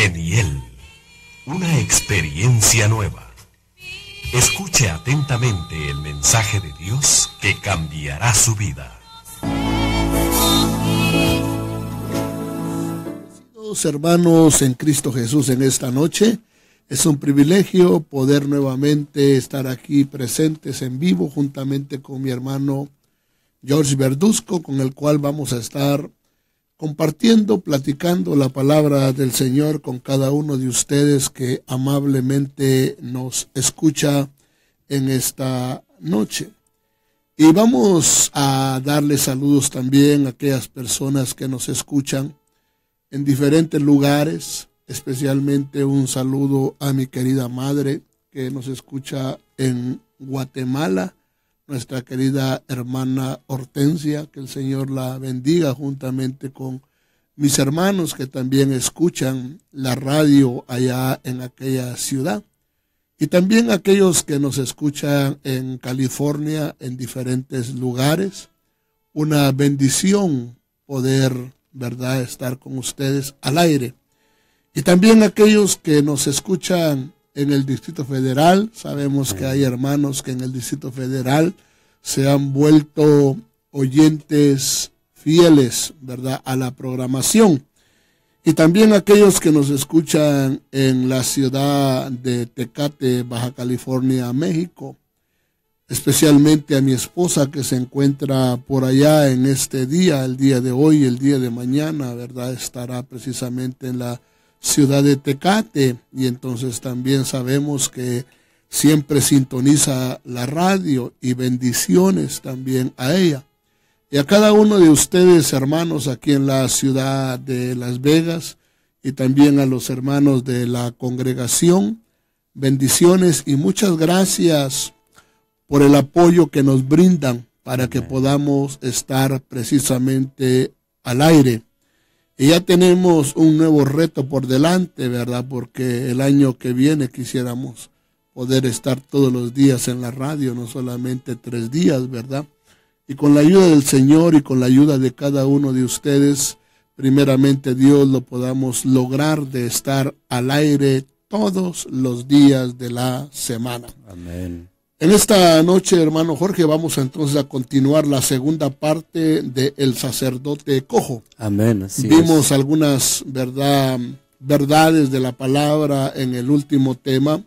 Peniel, una experiencia nueva. Escuche atentamente el mensaje de Dios que cambiará su vida. Hermanos en Cristo Jesús, en esta noche es un privilegio poder nuevamente estar aquí presentes en vivo juntamente con mi hermano George Verduzco, con el cual vamos a estar compartiendo, platicando la palabra del Señor con cada uno de ustedes que amablemente nos escucha en esta noche. Y vamos a darle saludos también a aquellas personas que nos escuchan en diferentes lugares, especialmente un saludo a mi querida madre que nos escucha en Guatemala, nuestra querida hermana Hortensia, que el Señor la bendiga juntamente con mis hermanos que también escuchan la radio allá en aquella ciudad. Y también aquellos que nos escuchan en California, en diferentes lugares. Una bendición poder, ¿verdad?, estar con ustedes al aire. Y también aquellos que nos escuchan en el Distrito Federal. Sabemos que hay hermanos que en el Distrito Federal se han vuelto oyentes fieles, ¿verdad?, a la programación. Y también aquellos que nos escuchan en la ciudad de Tecate, Baja California, México. Especialmente a mi esposa que se encuentra por allá en este día, el día de hoy, el día de mañana, ¿verdad?, estará precisamente en la ciudad de Tecate, y entonces también sabemos que siempre sintoniza la radio, y bendiciones también a ella. Y a cada uno de ustedes, hermanos, aquí en la ciudad de Las Vegas, y también a los hermanos de la congregación, bendiciones y muchas gracias por el apoyo que nos brindan para que podamos estar precisamente al aire. Y ya tenemos un nuevo reto por delante, ¿verdad? Porque el año que viene quisiéramos poder estar todos los días en la radio, no solamente 3 días, ¿verdad? Y con la ayuda del Señor y con la ayuda de cada uno de ustedes, primeramente Dios lo podamos lograr de estar al aire todos los días de la semana. Amén. En esta noche, hermano Jorge, vamos entonces a continuar la segunda parte de El sacerdote cojo. Amén. Vimos algunas verdades de la palabra en el último tema,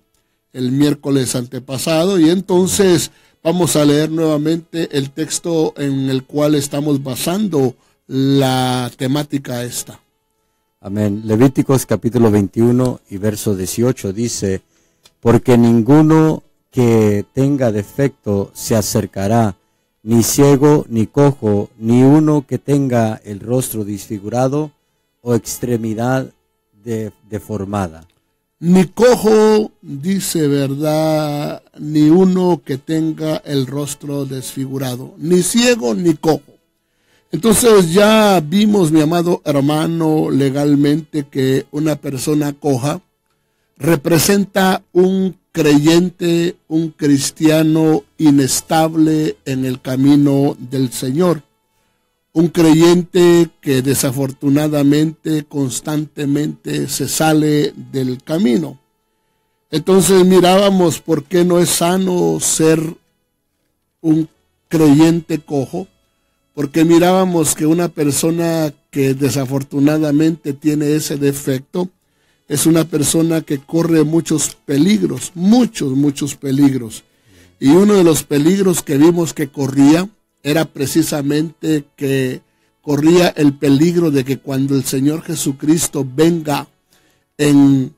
el miércoles antepasado, y entonces vamos a leer nuevamente el texto en el cual estamos basando la temática esta. Amén. Levíticos capítulo 21 y verso 18 dice: porque ninguno que tenga defecto se acercará, ni ciego, ni cojo, ni uno que tenga el rostro desfigurado o extremidad deformada. Ni cojo, dice, ¿verdad?, ni uno que tenga el rostro desfigurado, ni ciego, ni cojo. Entonces ya vimos, mi amado hermano, legalmente que una persona coja representa un creyente, un cristiano inestable en el camino del Señor. Un creyente que desafortunadamente, constantemente se sale del camino. Entonces mirábamos por qué no es sano ser un creyente cojo, porque mirábamos que una persona que desafortunadamente tiene ese defecto es una persona que corre muchos peligros, muchos peligros. Y uno de los peligros que vimos que corría era precisamente que corría el peligro de que cuando el Señor Jesucristo venga en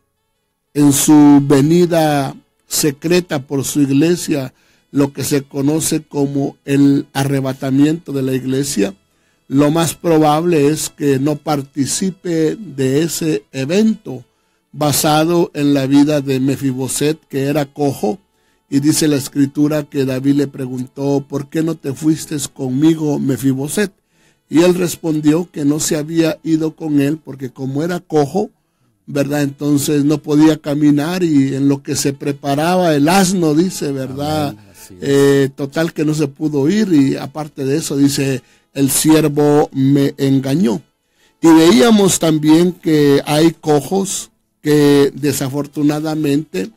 su venida secreta por su iglesia, lo que se conoce como el arrebatamiento de la iglesia, lo más probable es que no participe de ese evento basado en la vida de Mefiboset, que era cojo. Y dice la escritura que David le preguntó: ¿por qué no te fuiste conmigo, Mefiboset? Y él respondió que no se había ido con él porque como era cojo, ¿verdad?, entonces no podía caminar, y en lo que se preparaba el asno, dice, ¿verdad?, total que no se pudo ir. Y aparte de eso dice: el siervo me engañó. Y veíamos también que hay cojos que desafortunadamente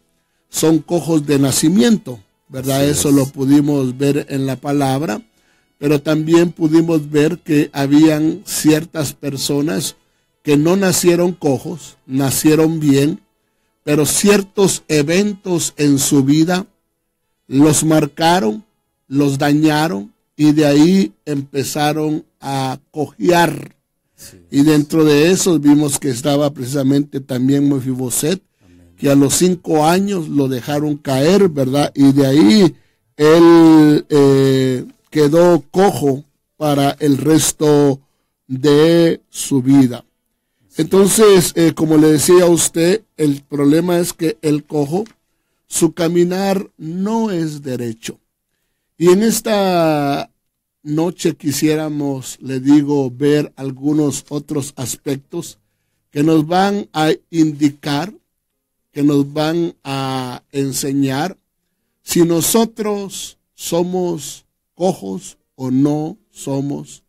son cojos de nacimiento, ¿verdad? Así Eso es. lo pudimos ver en la palabra, pero también pudimos ver que habían ciertas personas que no nacieron cojos, nacieron bien, pero ciertos eventos en su vida los marcaron, los dañaron y de ahí empezaron a cojear. Y dentro de eso vimos que estaba precisamente también Mefiboset, que a los 5 años lo dejaron caer, ¿verdad? Y de ahí él quedó cojo para el resto de su vida. Entonces, como le decía a usted, el problema es que el cojo, su caminar no es derecho. Y en esta noche quisiéramos, le digo, ver algunos otros aspectos que nos van a indicar, que nos van a enseñar si nosotros somos cojos o no somos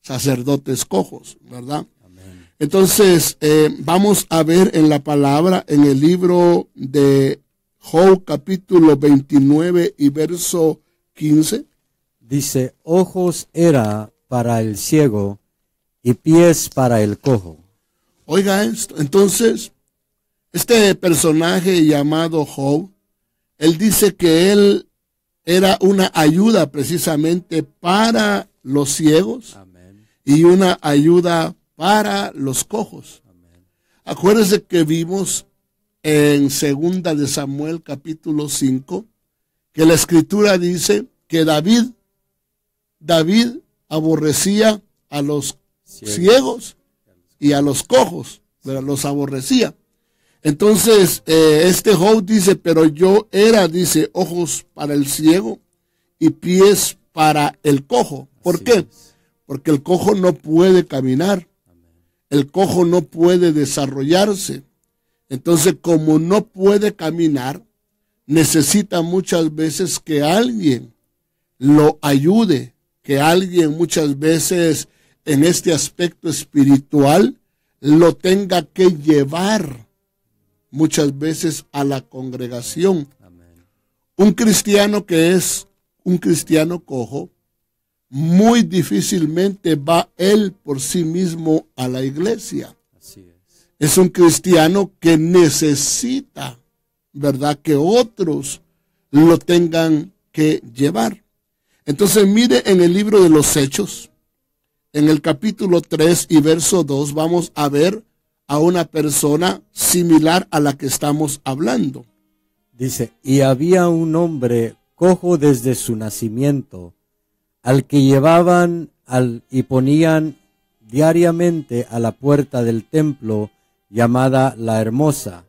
sacerdotes cojos, ¿verdad? Amén. Entonces, vamos a ver en la palabra, en el libro de Job, capítulo 29 y verso 15. Dice, ojos era para el ciego y pies para el cojo. Oiga esto, entonces, este personaje llamado Job, él dice que él era una ayuda precisamente para los ciegos Amén. y una ayuda para los cojos. Amén. Acuérdense que vimos en 2 de Samuel capítulo 5 que la escritura dice que David aborrecía a los ciegos y a los cojos, pero los aborrecía. Entonces, este Job dice, pero yo era, dice, ojos para el ciego y pies para el cojo. ¿Por Así qué? es. Porque el cojo no puede caminar. El cojo no puede desarrollarse. Entonces, como no puede caminar, necesita muchas veces que alguien lo ayude, que alguien muchas veces en este aspecto espiritual lo tenga que llevar muchas veces a la congregación. Amén. Un cristiano que es un cristiano cojo, muy difícilmente va él por sí mismo a la iglesia. Así es. Es un cristiano que necesita, ¿verdad?, que otros lo tengan que llevar. Entonces mire en el libro de los Hechos, en el capítulo 3 y verso 2, vamos a ver a una persona similar a la que estamos hablando. Dice, y había un hombre cojo desde su nacimiento, al que llevaban y ponían diariamente a la puerta del templo llamada La Hermosa,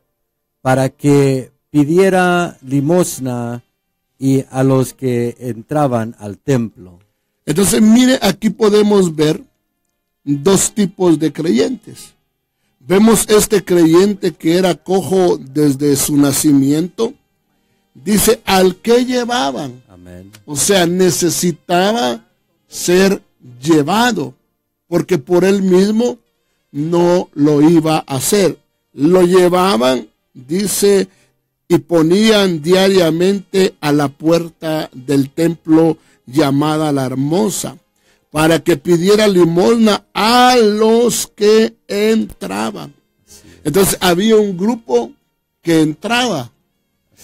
para que pidiera limosna y a los que entraban al templo. Entonces mire, aquí podemos ver dos tipos de creyentes. Vemos este creyente que era cojo desde su nacimiento. Dice, al que llevaban. Amén. O sea, necesitaba ser llevado, porque por él mismo no lo iba a hacer. Lo llevaban, dice, y ponían diariamente a la puerta del templo llamada La Hermosa, para que pidiera limosna a los que entraban. Entonces había un grupo que entraba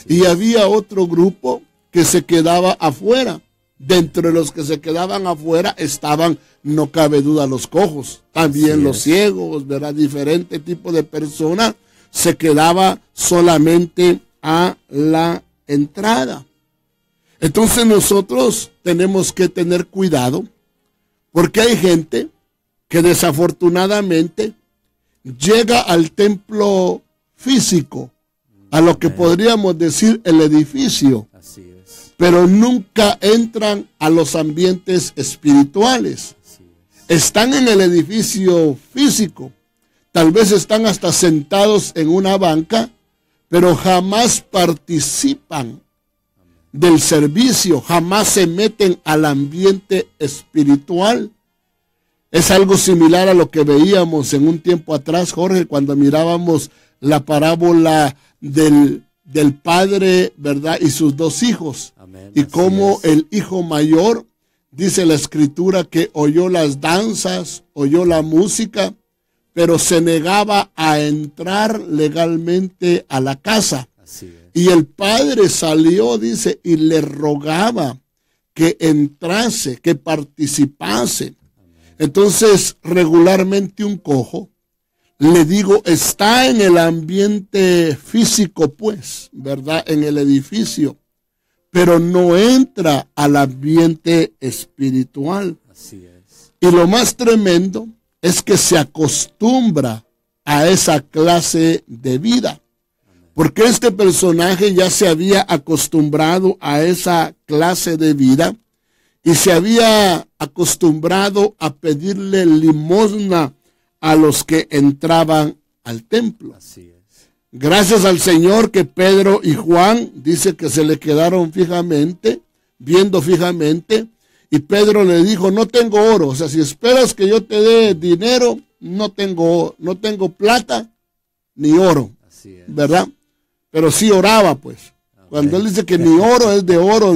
y había otro grupo que se quedaba afuera. Dentro de los que se quedaban afuera estaban, no cabe duda, los cojos, también Así los es. ciegos, ¿verdad? Diferente tipo de personas se quedaba solamente a la entrada. Entonces nosotros tenemos que tener cuidado, porque hay gente que desafortunadamente llega al templo físico, a lo que podríamos decir el edificio, Así es. pero nunca entran a los ambientes espirituales. Así es. Están en el edificio físico, tal vez están hasta sentados en una banca, pero jamás participan del servicio, jamás se meten al ambiente espiritual. Es algo similar a lo que veíamos en un tiempo atrás, Jorge, cuando mirábamos la parábola del padre, ¿verdad? Y sus dos hijos. Amén, y así cómo es. el hijo mayor, dice la escritura, que oyó las danzas, oyó la música, pero se negaba a entrar legalmente a la casa. Así es. Y el padre salió, dice, y le rogaba que entrase, que participase. Entonces, regularmente un cojo, le digo, está en el ambiente físico, pues, ¿verdad? En el edificio, pero no entra al ambiente espiritual. Así es. Y lo más tremendo es que se acostumbra a esa clase de vida. Porque este personaje ya se había acostumbrado a esa clase de vida y se había acostumbrado a pedirle limosna a los que entraban al templo. Así es. Gracias al Señor que Pedro y Juan dice que se le quedaron fijamente, viendo fijamente, y Pedro le dijo, no tengo oro, o sea, si esperas que yo te dé dinero, no tengo plata ni oro, Así es. ¿verdad? Pero sí oraba, pues. Amén. Cuando él dice que ni oro es de oro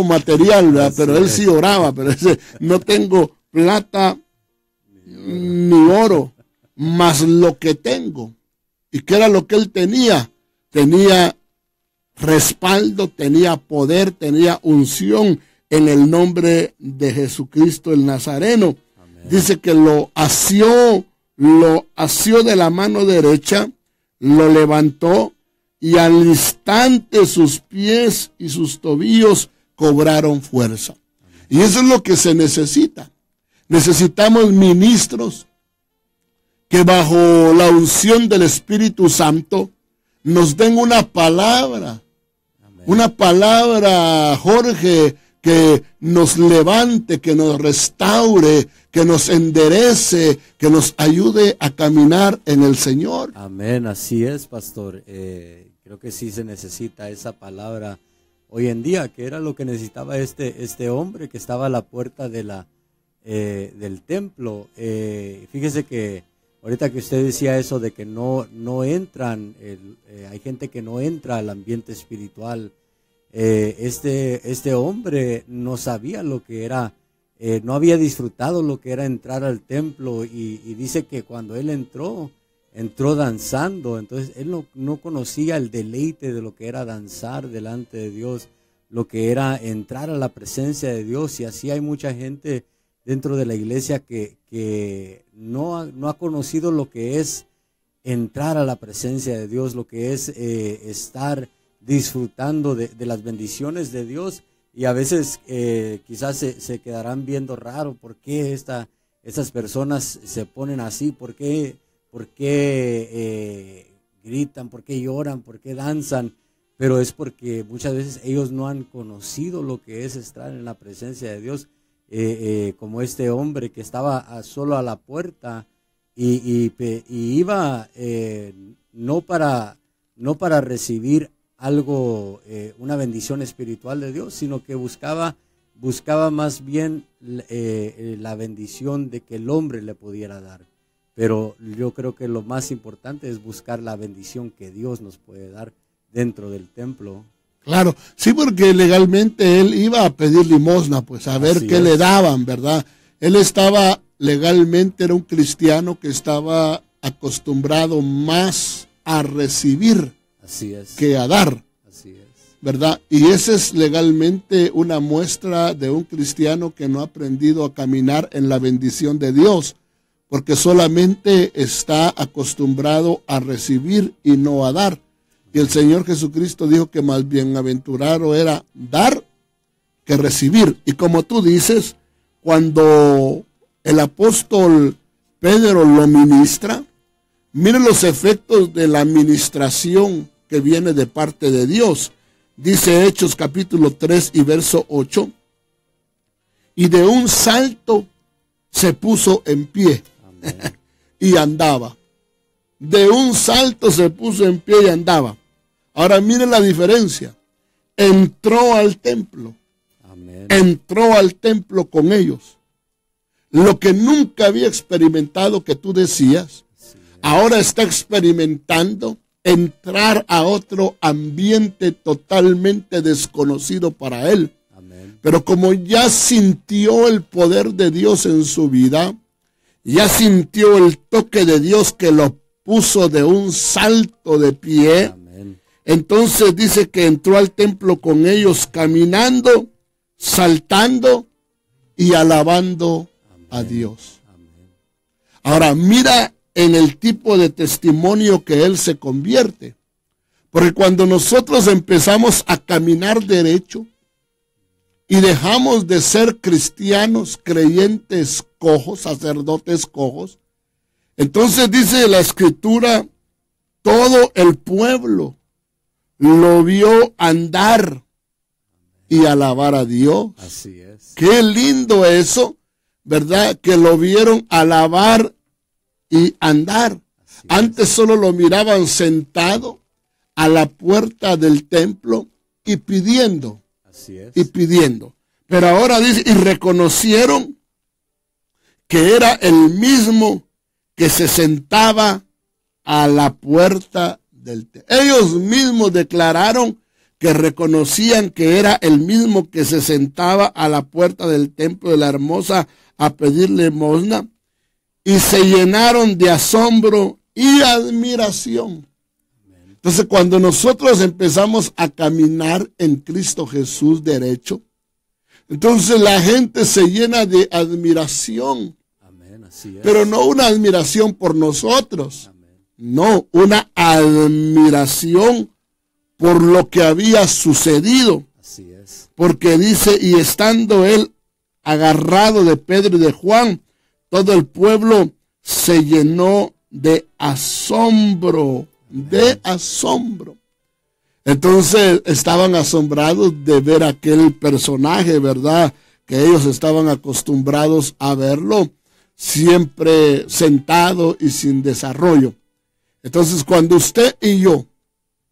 material, ¿verdad? Pero él sí oraba, pero dice, no tengo plata ni oro, más lo que tengo. ¿Y qué era lo que él tenía? Tenía respaldo, tenía poder, tenía unción en el nombre de Jesucristo el Nazareno. Amén. Dice que lo asió de la mano derecha, lo levantó y al instante sus pies y sus tobillos cobraron fuerza. Y eso es lo que se necesita. Necesitamos ministros que bajo la unción del Espíritu Santo nos den una palabra. Amén. Una palabra, Jorge, que nos levante, que nos restaure, que nos enderece, que nos ayude a caminar en el Señor. Amén, así es, pastor. Creo que sí se necesita esa palabra hoy en día, que era lo que necesitaba este hombre que estaba a la puerta de del templo. Fíjese que ahorita que usted decía eso de que no entran, hay gente que no entra al ambiente espiritual. Este hombre no sabía lo que era, no había disfrutado lo que era entrar al templo y dice que cuando él entró danzando. Entonces él no conocía el deleite de lo que era danzar delante de Dios, lo que era entrar a la presencia de Dios. Y así hay mucha gente dentro de la iglesia que no ha conocido lo que es entrar a la presencia de Dios, lo que es estar disfrutando de las bendiciones de Dios. Y a veces quizás se quedarán viendo raro por qué estas personas se ponen así, por qué gritan, por qué lloran, por qué danzan. Pero es porque muchas veces ellos no han conocido lo que es estar en la presencia de Dios, como este hombre que estaba solo a la puerta y iba no para recibir algo, una bendición espiritual de Dios, sino que buscaba más bien la bendición de que el hombre le pudiera dar. Pero yo creo que lo más importante es buscar la bendición que Dios nos puede dar dentro del templo. Claro, sí, porque legalmente él iba a pedir limosna, pues a ver qué le daban, ¿verdad? Él estaba legalmente, era un cristiano que estaba acostumbrado más a recibir que a dar, ¿verdad? Y esa es legalmente una muestra de un cristiano que no ha aprendido a caminar en la bendición de Dios, porque solamente está acostumbrado a recibir y no a dar. Y el Señor Jesucristo dijo que más bienaventurado era dar que recibir. Y como tú dices, cuando el apóstol Pedro lo ministra, miren los efectos de la administración que viene de parte de Dios. Dice Hechos capítulo 3 y verso 8, y de un salto se puso en pie y andaba. De un salto se puso en pie y andaba. Ahora miren la diferencia. Entró al templo. Amén. Entró al templo con ellos. Lo que nunca había experimentado, que tú decías. Ahora está experimentando entrar a otro ambiente totalmente desconocido para él. Amén. Pero como ya sintió el poder de Dios en su vida, ya sintió el toque de Dios que lo puso de un salto de pie, Amén. entonces dice que entró al templo con ellos caminando, saltando y alabando a Dios. Amén. Ahora mira en el tipo de testimonio que él se convierte. Porque cuando nosotros empezamos a caminar derecho y dejamos de ser cristianos, creyentes cojos, sacerdotes cojos, entonces dice la Escritura, todo el pueblo lo vio andar y alabar a Dios. Así es. Qué lindo eso, ¿verdad? Que lo vieron alabar y andar. Antes solo lo miraban sentado a la puerta del templo y pidiendo. Así es. Y pidiendo. Pero ahora dice, y reconocieron que era el mismo que se sentaba a la puerta del templo. Ellos mismos declararon que reconocían que era el mismo que se sentaba a la puerta del templo de la Hermosa a pedir limosna, y se llenaron de asombro y admiración. Entonces, cuando nosotros empezamos a caminar en Cristo Jesús derecho, entonces la gente se llena de admiración. Amén. Así es. Pero no una admiración por nosotros. Amén. No, una admiración por lo que había sucedido. Así es. Porque dice, y estando él agarrado de Pedro y de Juan, todo el pueblo se llenó de asombro, de asombro. Entonces estaban asombrados de ver aquel personaje, ¿verdad? Que ellos estaban acostumbrados a verlo, siempre sentado y sin desarrollo. Entonces, cuando usted y yo,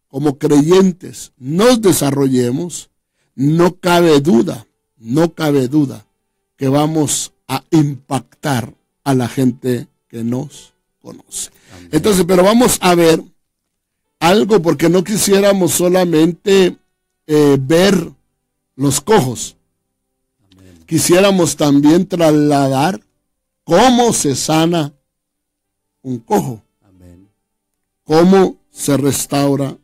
como creyentes, nos desarrollemos, no cabe duda que vamos a impactar a la gente que nos conoce. Amén. Entonces, pero vamos a ver algo, porque no quisiéramos solamente ver los cojos. Amén. Quisiéramos también trasladar cómo se sana un cojo, Amén. cómo se restaura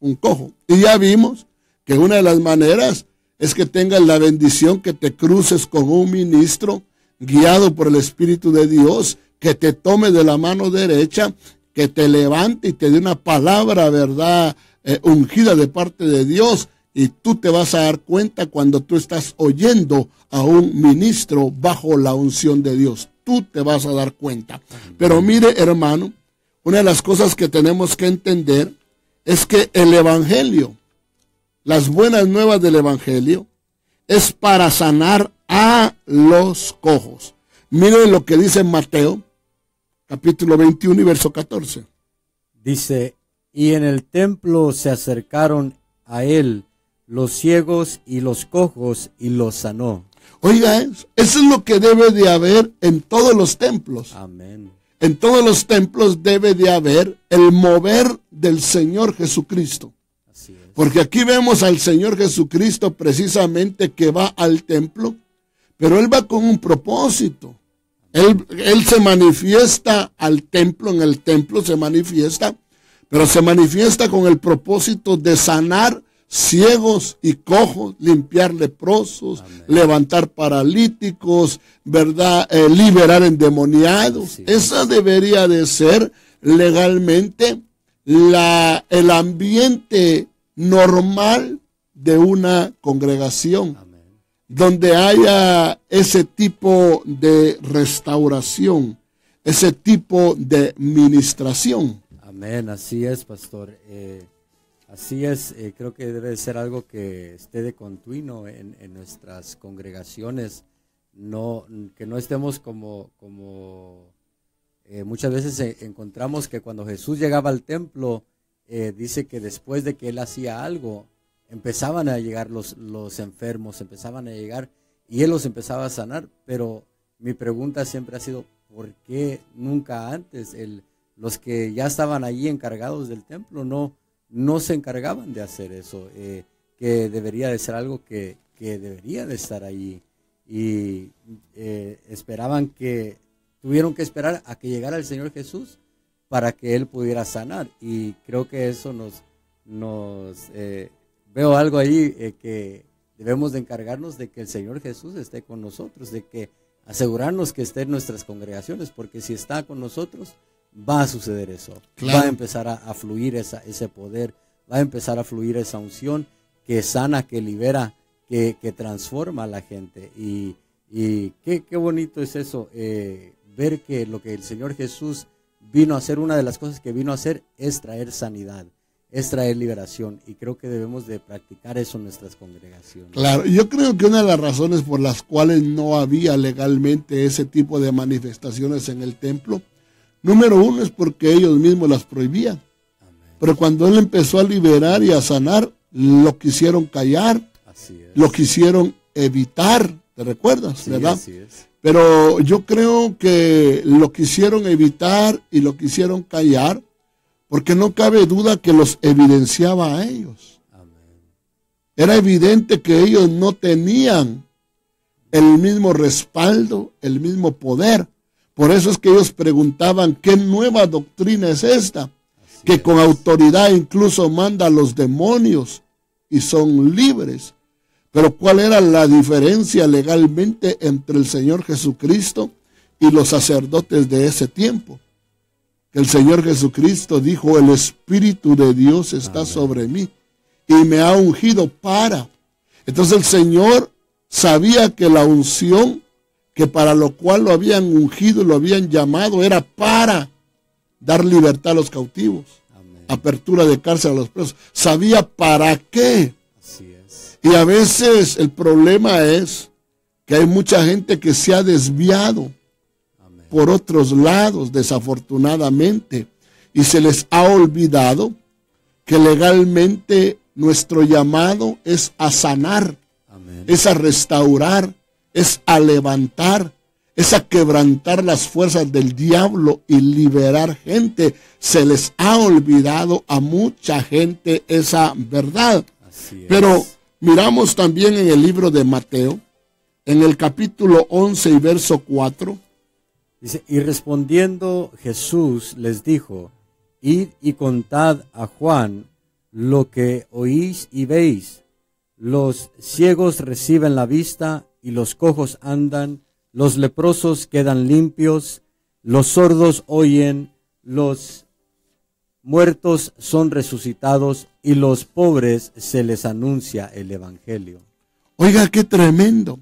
un cojo. Y ya vimos que una de las maneras es que tengas la bendición, que te cruces con un ministro guiado por el Espíritu de Dios, que te tome de la mano derecha, que te levante y te dé una palabra, ¿verdad? Ungida de parte de Dios. Y tú te vas a dar cuenta cuando tú estás oyendo a un ministro bajo la unción de Dios. Tú te vas a dar cuenta. Pero mire, hermano, una de las cosas que tenemos que entender es que el Evangelio, las buenas nuevas del Evangelio, es para sanar a los cojos. Miren lo que dice Mateo, capítulo 21 y verso 14. Dice, y en el templo se acercaron a él los ciegos y los cojos y los sanó. Oiga, eso es lo que debe de haber en todos los templos. Amén. En todos los templos debe de haber el mover del Señor Jesucristo. Así es. Porque aquí vemos al Señor Jesucristo precisamente que va al templo, pero Él va con un propósito. Él se manifiesta al templo, en el templo se manifiesta, pero se manifiesta con el propósito de sanar ciegos y cojos, limpiar leprosos, Amén. levantar paralíticos, ¿verdad? Liberar endemoniados. Sí. Esa debería de ser legalmente el ambiente normal de una congregación, Amén. donde haya ese tipo de restauración, ese tipo de ministración. Amén, así es, pastor. Así es, creo que debe ser algo que esté de continuo en nuestras congregaciones, que no estemos como muchas veces encontramos que cuando Jesús llegaba al templo, dice que después de que él hacía algo, empezaban a llegar los enfermos, empezaban a llegar y él los empezaba a sanar, pero mi pregunta siempre ha sido, ¿por qué nunca antes él los que ya estaban allí encargados del templo no se encargaban de hacer eso, que debería de ser algo que debería de estar allí. Y tuvieron que esperar a que llegara el Señor Jesús para que Él pudiera sanar. Y creo que eso veo algo ahí que debemos de encargarnos de que el Señor Jesús esté con nosotros, de que asegurarnos que esté en nuestras congregaciones, porque si está con nosotros, va a suceder eso. Claro. Va a empezar a fluir ese poder, va a empezar a fluir esa unción que sana, que libera, que transforma a la gente. Y qué bonito es eso, ver que lo que el Señor Jesús vino a hacer, una de las cosas que vino a hacer es traer sanidad, es traer liberación, y creo que debemos de practicar eso en nuestras congregaciones. Claro, yo creo que una de las razones por las cuales no había legalmente ese tipo de manifestaciones en el templo, número uno es porque ellos mismos las prohibían. Amén. Pero cuando Él empezó a liberar y a sanar, lo quisieron callar, lo quisieron evitar, ¿te recuerdas? Sí, ¿verdad? Así es. Pero yo creo que lo quisieron evitar y lo quisieron callar porque no cabe duda que los evidenciaba a ellos. Amén. Era evidente que ellos no tenían el mismo respaldo, el mismo poder. Por eso es que ellos preguntaban, ¿qué nueva doctrina es esta? Así que con autoridad incluso manda a los demonios y son libres. Pero ¿cuál era la diferencia legalmente entre el Señor Jesucristo y los sacerdotes de ese tiempo? Que el Señor Jesucristo dijo, el Espíritu de Dios está Amén. Sobre mí y me ha ungido para. Entonces el Señor sabía que la unción, que para lo cual lo habían ungido, lo habían llamado, era para dar libertad a los cautivos, Amén. Apertura de cárcel a los presos. Sabía para qué. Y a veces el problema es que hay mucha gente que se ha desviado Amén. Por otros lados, desafortunadamente, y se les ha olvidado que legalmente nuestro llamado es a sanar, Amén. Es a restaurar, es a levantar, es a quebrantar las fuerzas del diablo y liberar gente. Se les ha olvidado a mucha gente esa verdad. Así es. Pero miramos también en el libro de Mateo, en el capítulo 11 y verso 4. Dice, y respondiendo Jesús les dijo, id y contad a Juan lo que oís y veis. Los ciegos reciben la vista y los cojos andan, los leprosos quedan limpios, los sordos oyen, los muertos son resucitados y los pobres se les anuncia el evangelio. Oiga, qué tremendo.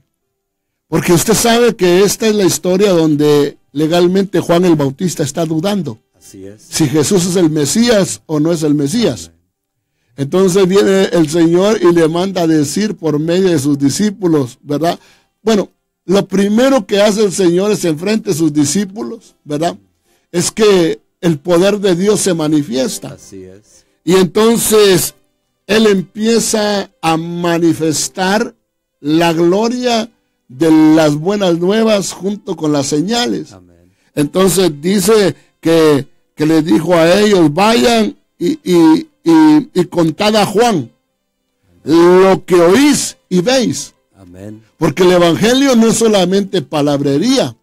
Porque usted sabe que esta es la historia donde legalmente Juan el Bautista está dudando. Así es. Si Jesús es el Mesías o no es el Mesías. Amén. Entonces viene el Señor y le manda a decir por medio de sus discípulos, ¿verdad? Bueno, lo primero que hace el Señor es enfrente a sus discípulos, ¿verdad? Es que el poder de Dios se manifiesta. Así es. Y entonces Él empieza a manifestar la gloria de las buenas nuevas junto con las señales. Amén. Entonces dice que le dijo a ellos, vayan y contad a Juan Amén. Lo que oís y veis. Amén. Porque el evangelio no es solamente palabrería.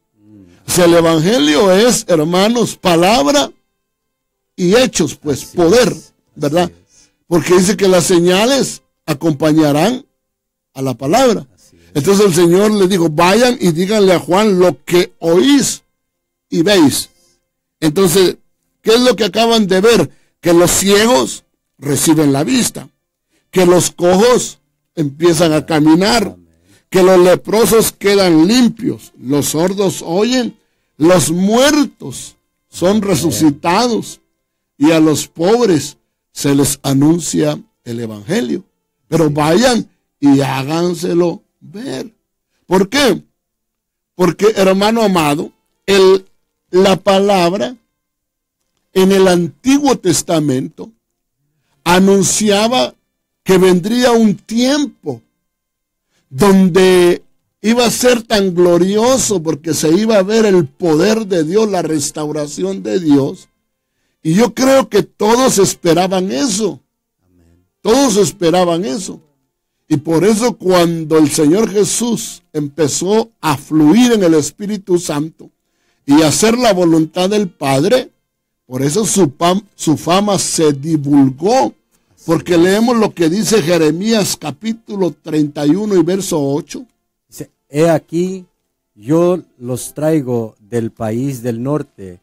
O sea, el evangelio es, hermanos, palabra y hechos, pues así poder, ¿verdad? Porque dice que las señales acompañarán a la palabra. Entonces el Señor le dijo, vayan y díganle a Juan lo que oís y veis. Entonces, ¿qué es lo que acaban de ver? Que los ciegos reciben la vista, que los cojos empiezan a caminar, que los leprosos quedan limpios, los sordos oyen, los muertos son resucitados y a los pobres se les anuncia el evangelio. Pero vayan y háganselo ver. ¿Por qué? Porque, hermano amado, la palabra en el Antiguo Testamento anunciaba que vendría un tiempo donde iba a ser tan glorioso porque se iba a ver el poder de Dios, la restauración de Dios, Y yo creo que todos esperaban eso. Todos esperaban eso. Y por eso cuando el Señor Jesús empezó a fluir en el Espíritu Santo y hacer la voluntad del Padre, por eso su fama se divulgó. Porque leemos lo que dice Jeremías capítulo 31 y verso 8. Dice, he aquí, yo los traigo del país del norte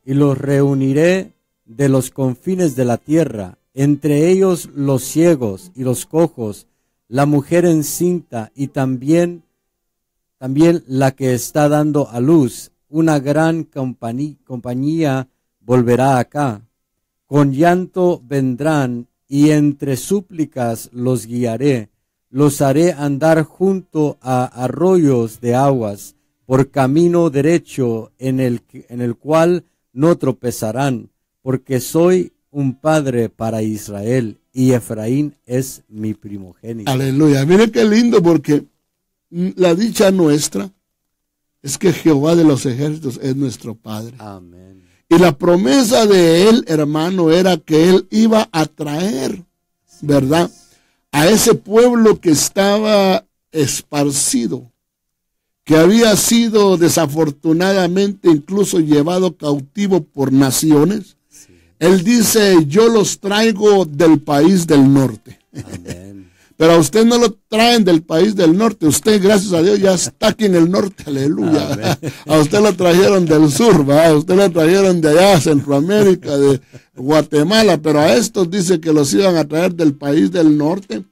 y los reuniré de los confines de la tierra, entre ellos los ciegos y los cojos, la mujer encinta y también la que está dando a luz. Una gran compañía volverá acá. Con llanto vendrán y entre súplicas los guiaré. Los haré andar junto a arroyos de aguas, por camino derecho en el cual no tropezarán, porque soy un padre para Israel y Efraín es mi primogénito. Aleluya. Mire qué lindo, porque la dicha nuestra es que Jehová de los ejércitos es nuestro Padre. Amén. Y la promesa de él, hermano, era que él iba a traer, ¿verdad?, a ese pueblo que estaba esparcido, que había sido desafortunadamente incluso llevado cautivo por naciones. Sí. Él dice, yo los traigo del país del norte. Amén. Pero a usted no lo traen del país del norte. Usted, gracias a Dios, ya está aquí en el norte. Aleluya. Amén. A usted lo trajeron del sur, ¿verdad? A usted lo trajeron de allá, Centroamérica, de Guatemala. Pero a estos dice que los iban a traer del país del norte.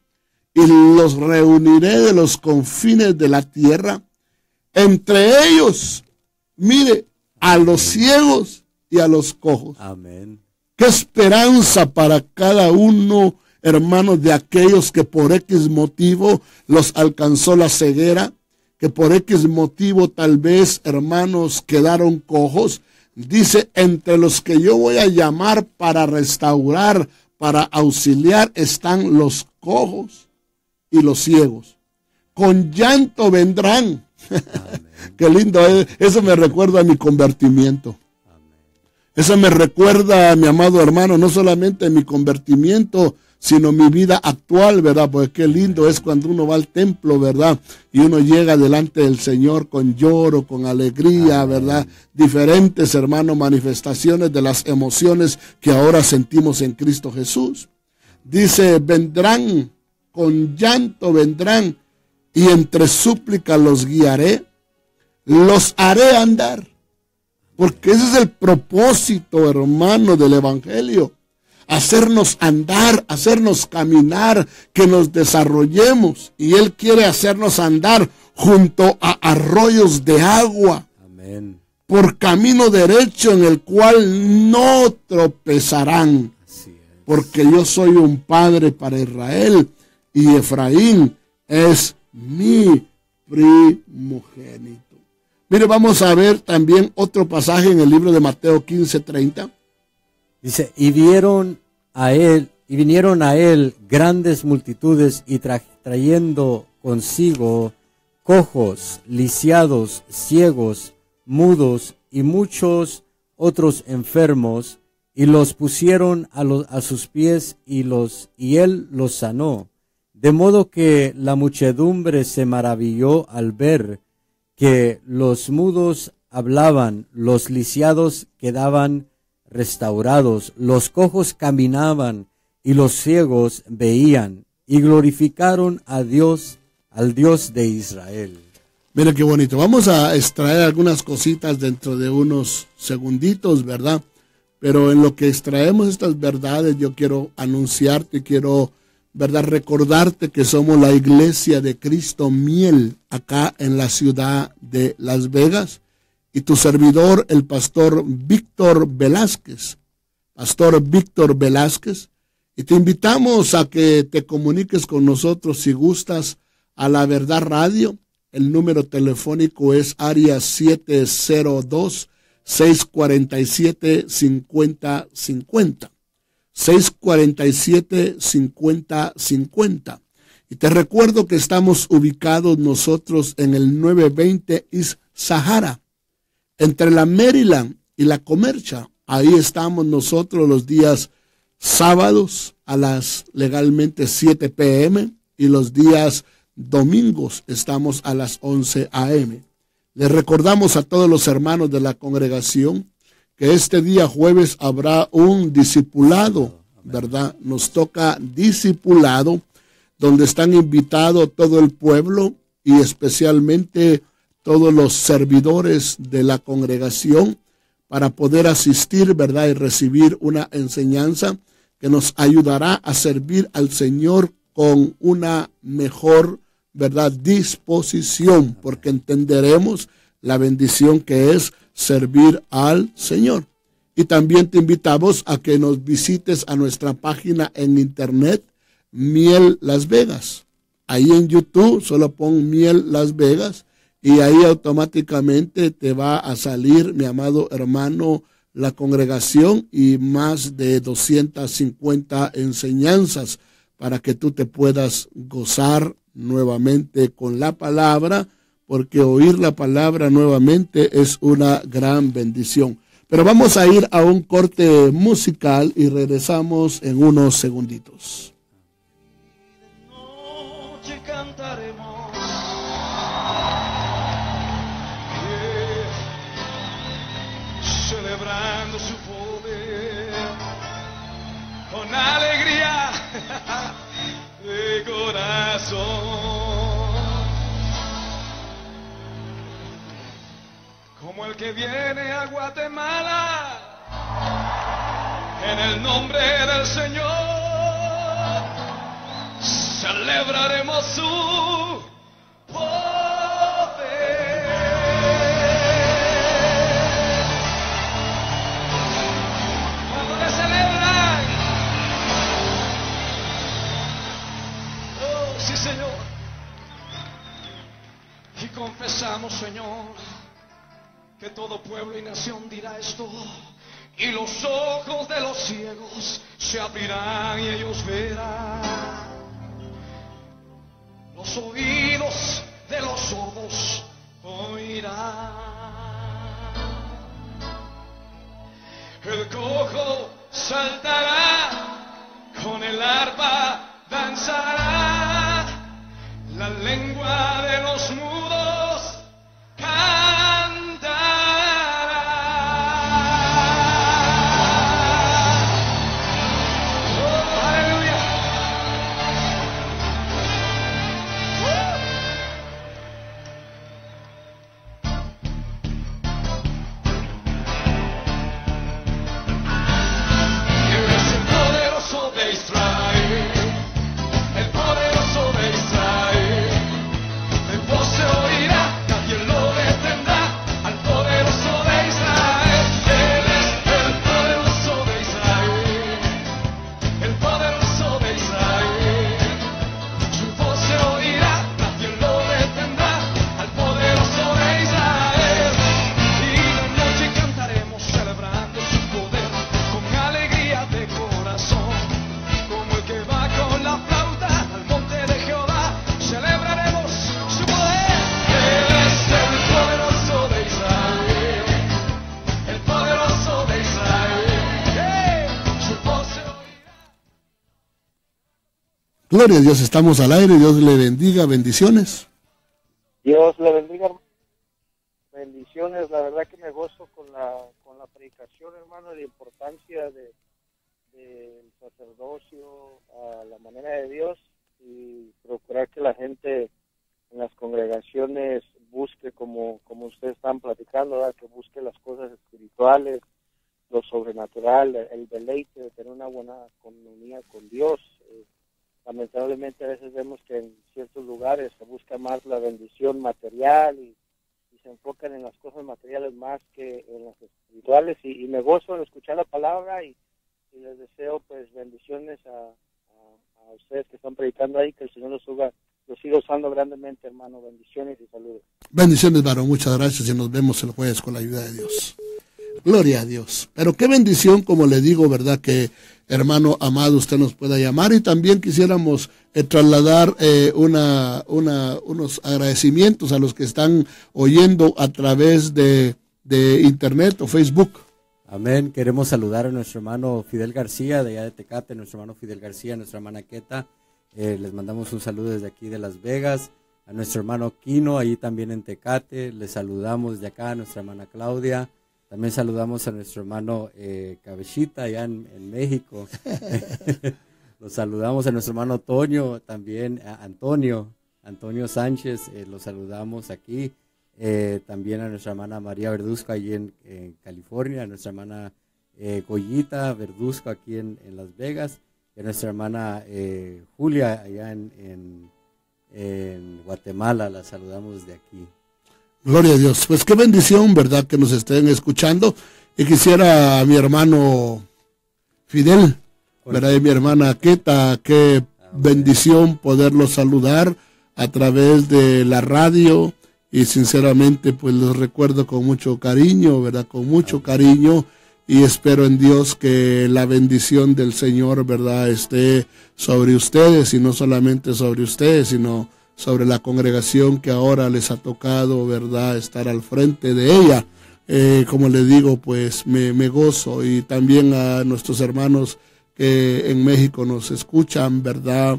Y los reuniré de los confines de la tierra. Entre ellos, mire, a los ciegos y a los cojos. Amén. Qué esperanza para cada uno, hermanos, de aquellos que por X motivo los alcanzó la ceguera, que por X motivo tal vez, hermanos, quedaron cojos. Dice, entre los que yo voy a llamar para restaurar, para auxiliar, están los cojos y los ciegos. Con llanto vendrán. Qué lindo, eso me recuerda a mi convertimiento. Eso me recuerda, mi amado hermano, no solamente mi convertimiento, sino mi vida actual, ¿verdad? Porque qué lindo es cuando uno va al templo, ¿verdad? Y uno llega delante del Señor con lloro, con alegría, ¿verdad? Diferentes, hermanos, manifestaciones de las emociones que ahora sentimos en Cristo Jesús. Dice, vendrán, con llanto vendrán, y entre súplicas los guiaré, los haré andar. Porque ese es el propósito, hermano, del Evangelio. Hacernos andar, hacernos caminar, que nos desarrollemos. Y Él quiere hacernos andar junto a arroyos de agua. Amén. Por camino derecho en el cual no tropezarán. Así es. Porque yo soy un padre para Israel y Efraín es mi primogénito. Mire, vamos a ver también otro pasaje en el libro de Mateo 15:30. Dice, y vinieron a él grandes multitudes y trayendo consigo cojos, lisiados, ciegos, mudos y muchos otros enfermos, y los pusieron a sus pies y él los sanó. De modo que la muchedumbre se maravilló al ver que los mudos hablaban, los lisiados quedaban restaurados, los cojos caminaban y los ciegos veían, y glorificaron a Dios, al Dios de Israel. Mira qué bonito. Vamos a extraer algunas cositas dentro de unos segunditos, ¿verdad? Pero en lo que extraemos estas verdades, yo quiero anunciarte, quiero, ¿verdad?, recordarte que somos la Iglesia de Cristo Miel, acá en la ciudad de Las Vegas. Y tu servidor, el pastor Víctor Velázquez. Pastor Víctor Velázquez. Y te invitamos a que te comuniques con nosotros si gustas a La Verdad Radio. El número telefónico es área 702-647-5050. 647-5050. Y te recuerdo que estamos ubicados nosotros en el 920 East Sahara, entre la Maryland y la Comercia, Ahí estamos nosotros los días sábados a las legalmente 7 p.m. y los días domingos estamos a las 11 a.m. Les recordamos a todos los hermanos de la congregación que este día jueves habrá un discipulado, ¿verdad? Nos toca discipulado, donde están invitados todo el pueblo y especialmente todos los servidores de la congregación para poder asistir, ¿verdad? Y recibir una enseñanza que nos ayudará a servir al Señor con una mejor, ¿verdad?, disposición, porque entenderemos la bendición que es servir al Señor. Y también te invitamos a que nos visites a nuestra página en internet, Miel Las Vegas. Ahí en YouTube solo pon Miel Las Vegas y ahí automáticamente te va a salir, mi amado hermano, la congregación y más de 250 enseñanzas para que tú te puedas gozar nuevamente con la palabra, porque oír la palabra nuevamente es una gran bendición. Pero vamos a ir a un corte musical y regresamos en unos segunditos. Noche cantaremos, celebrando su poder con alegría de corazón, como el que viene a Guatemala en el nombre del Señor, celebraremos su poder. Cuando le celebran, oh sí Señor, y confesamos, Señor, que todo pueblo y nación dirá esto, y los ojos de los ciegos se abrirán y ellos verán, los oídos de los sordos oirán, el cojo saltará, con el arpa danzará, la lengua de los mudos cantará. Oh, aleluya. Eres el poderoso de Israel, el poderoso de Israel. De voz se oirá, nadie lo detendrá, al poderoso de Israel. Él es el poderoso de Israel, el poderoso de Israel. Su voz se oirá, nadie lo detendrá, al poderoso de Israel. Y la noche cantaremos celebrando su poder con alegría de corazón, como el que va con la flauta al monte de Jehová, celebraremos su poder. Él es el poderoso de Israel, el poderoso de Israel. Su voz se oirá. Gloria a Dios, estamos al aire, Dios le bendiga, bendiciones. Dios le bendiga, hermano. Bendiciones, la verdad que me gozo con la predicación, hermano, de la importancia del sacerdocio a la manera de Dios y procurar que la gente en las congregaciones busque, como ustedes están platicando, ¿verdad? Que busque las cosas espirituales, lo sobrenatural, el deleite de tener una buena comunión con Dios. Lamentablemente a veces vemos que en ciertos lugares se busca más la bendición material y se enfocan en las cosas materiales más que en las espirituales, y me gozo en escuchar la palabra y les deseo pues bendiciones a ustedes que están predicando ahí, que el Señor los siga usando grandemente, hermano. Bendiciones y saludos. Bendiciones, varón, muchas gracias y nos vemos el jueves con la ayuda de Dios. Gloria a Dios. Pero qué bendición, como le digo, ¿verdad? Que, hermano amado, usted nos pueda llamar, y también quisiéramos trasladar unos agradecimientos a los que están oyendo a través de internet o Facebook. Amén. Queremos saludar a nuestro hermano Fidel García de allá de Tecate, nuestro hermano Fidel García, nuestra hermana Queta. Les mandamos un saludo desde aquí de Las Vegas. A nuestro hermano Quino, ahí también en Tecate. Les saludamos de acá a nuestra hermana Claudia. También saludamos a nuestro hermano Cabecita allá en México. Los saludamos a nuestro hermano Toño, también a Antonio Sánchez. Los saludamos aquí. También a nuestra hermana María Verduzco allí en California, a nuestra hermana Goyita Verduzco aquí en Las Vegas, y a nuestra hermana Julia allá en Guatemala. La saludamos de aquí. Gloria a Dios. Pues qué bendición, ¿verdad?, que nos estén escuchando. Y quisiera a mi hermano Fidel, ¿verdad?, y mi hermana Queta, qué bendición poderlos saludar a través de la radio. Y sinceramente, pues los recuerdo con mucho cariño, ¿verdad? Con mucho cariño. Y espero en Dios que la bendición del Señor, ¿verdad?, esté sobre ustedes. Y no solamente sobre ustedes, sino sobre la congregación que ahora les ha tocado, ¿verdad?, estar al frente de ella. Como les digo, pues me gozo. Y también a nuestros hermanos que en México nos escuchan, ¿verdad?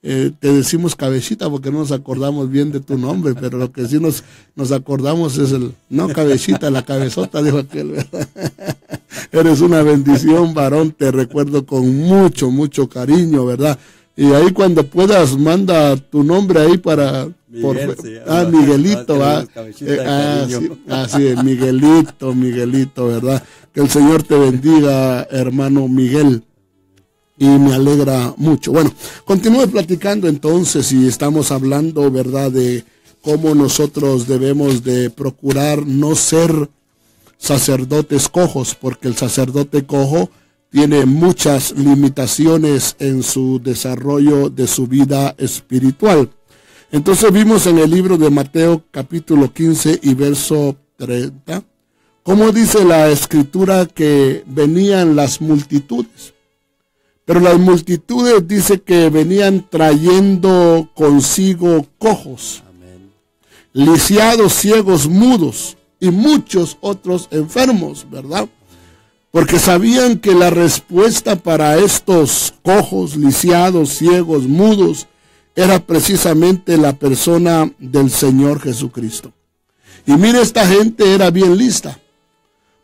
Te decimos Cabecita porque no nos acordamos bien de tu nombre, pero lo que sí nos acordamos es no Cabecita, la cabezota, dijo aquel, ¿verdad? Eres una bendición, varón, te recuerdo con mucho, mucho cariño, ¿verdad? Y ahí cuando puedas, manda tu nombre ahí para... Miguel, Miguelito, va. Así es, Miguelito, ¿verdad? Que el Señor te bendiga, hermano Miguel. Y me alegra mucho. Bueno, continúe platicando entonces, y estamos hablando, ¿verdad?, de cómo nosotros debemos de procurar no ser sacerdotes cojos, porque el sacerdote cojo tiene muchas limitaciones en su desarrollo de su vida espiritual. Entonces vimos en el libro de Mateo capítulo 15 y verso 30, cómo dice la escritura que venían las multitudes. Pero las multitudes dice que venían trayendo consigo cojos, amén, lisiados, ciegos, mudos y muchos otros enfermos, ¿verdad? Porque sabían que la respuesta para estos cojos, lisiados, ciegos, mudos, era precisamente la persona del Señor Jesucristo. Y mire, esta gente era bien lista,